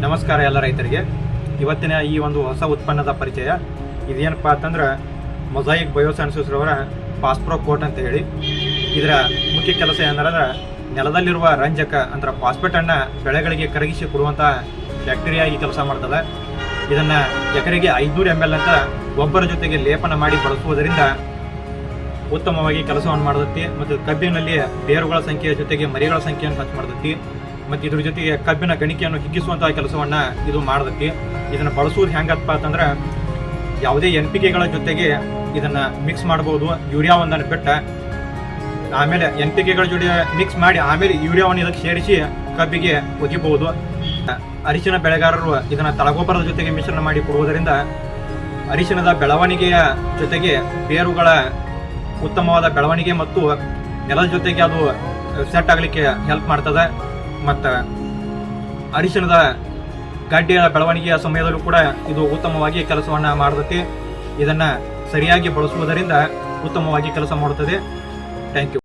ನಮಸ್ಕಾರ ಎಲ್ಲ ರೈತರಿಗೆ. ಇವತ್ತಿನ ಈ ಒಂದು ಹೊಸ ಉತ್ಪನ್ನದ ಪರಿಚಯ ಇದೇನಪ್ಪ ಅಂತಂದ್ರೆ ಮೊಸಾಯಿಕ್ ಬಯೋಸೈನ್ಸಸ್ ರವರ ಫಾಸ್ಫರೋ ಕೋಟ್ ಅಂತ ಹೇಳಿ. ಇದರ ಮುಖ್ಯ ಕೆಲಸ ಏನಂದ್ರೆ ನೆಲದಲ್ಲಿರುವ ರಂಜಕ ಅಂದ್ರೆ ಫಾಸ್ಫೇಟ್ ಅನ್ನ ಬೆಳೆಗಳಿಗೆ ಕರಗಿಸಿ ಕೊಡುವಂಥ ಬ್ಯಾಕ್ಟೀರಿಯಾ ಈ ಕೆಲಸ ಮಾಡ್ತದೆ. ಇದನ್ನು ಎಕರೆಗೆ 500 ml ಅಂತ ಗೊಬ್ಬರ ಜೊತೆಗೆ ಲೇಪನ ಮಾಡಿ ಬಳಸುವುದರಿಂದ ಉತ್ತಮವಾಗಿ ಕೆಲಸವನ್ನು ಮಾಡತೈತಿ. ಮತ್ತು ಕಬ್ಬಿನಲ್ಲಿ ಬೇರುಗಳ ಸಂಖ್ಯೆಯ ಜೊತೆಗೆ ಮರಿಗಳ ಸಂಖ್ಯೆಯನ್ನು ಹೆಚ್ಚು ಮಾಡತೈತಿ. ಮತ್ತು ಇದ್ರ ಜೊತೆಗೆ ಕಬ್ಬಿನ ಗಣಿಕೆಯನ್ನು ಹಿಗ್ಗಿಸುವಂತಹ ಕೆಲಸವನ್ನು ಇದು ಮಾಡತೈತಿ. ಇದನ್ನು ಬಳಸುವುದು ಹೆಂಗಪ್ಪ ಅಂತಂದ್ರೆ ಯಾವುದೇ NPKಗಳ ಜೊತೆಗೆ ಇದನ್ನು ಮಿಕ್ಸ್ ಮಾಡ್ಬೋದು. ಯೂರಿಯಾವೊಂದನ್ನು ಬಿಟ್ಟ ಆಮೇಲೆ NPKಗಳ ಜೊತೆ ಮಿಕ್ಸ್ ಮಾಡಿ ಆಮೇಲೆ ಯೂರಿಯಾವನ್ನು ಇದಕ್ಕೆ ಸೇರಿಸಿ ಕಬ್ಬಿಗೆ ಒಗಿಬಹುದು. ಅರಿಶಿನ ಬೆಳೆಗಾರರು ಇದನ್ನು ತಳಗೊಬ್ಬರದ ಜೊತೆಗೆ ಮಿಶ್ರಣ ಮಾಡಿ ಕೊಡುವುದರಿಂದ ಅರಿಶಿನದ ಬೆಳವಣಿಗೆಯ ಜೊತೆಗೆ ಬೇರುಗಳ ಉತ್ತಮವಾದ ಬೆಳವಣಿಗೆ ಮತ್ತು ನೆಲದ ಜೊತೆಗೆ ಅದು ಸೆಟ್ ಆಗಲಿಕ್ಕೆ ಹೆಲ್ಪ್ ಮಾಡ್ತದೆ. ಮತ್ತು ಅರಿಶಿನದ ಗಡ್ಡೆಯ ಬೆಳವಣಿಗೆಯ ಸಮಯದಲ್ಲೂ ಕೂಡ ಇದು ಉತ್ತಮವಾಗಿ ಕೆಲಸವನ್ನು ಮಾಡತೈತಿ. ಇದನ್ನು ಸರಿಯಾಗಿ ಬಳಸುವುದರಿಂದ ಉತ್ತಮವಾಗಿ ಕೆಲಸ ಮಾಡುತ್ತದೆ. Thank you.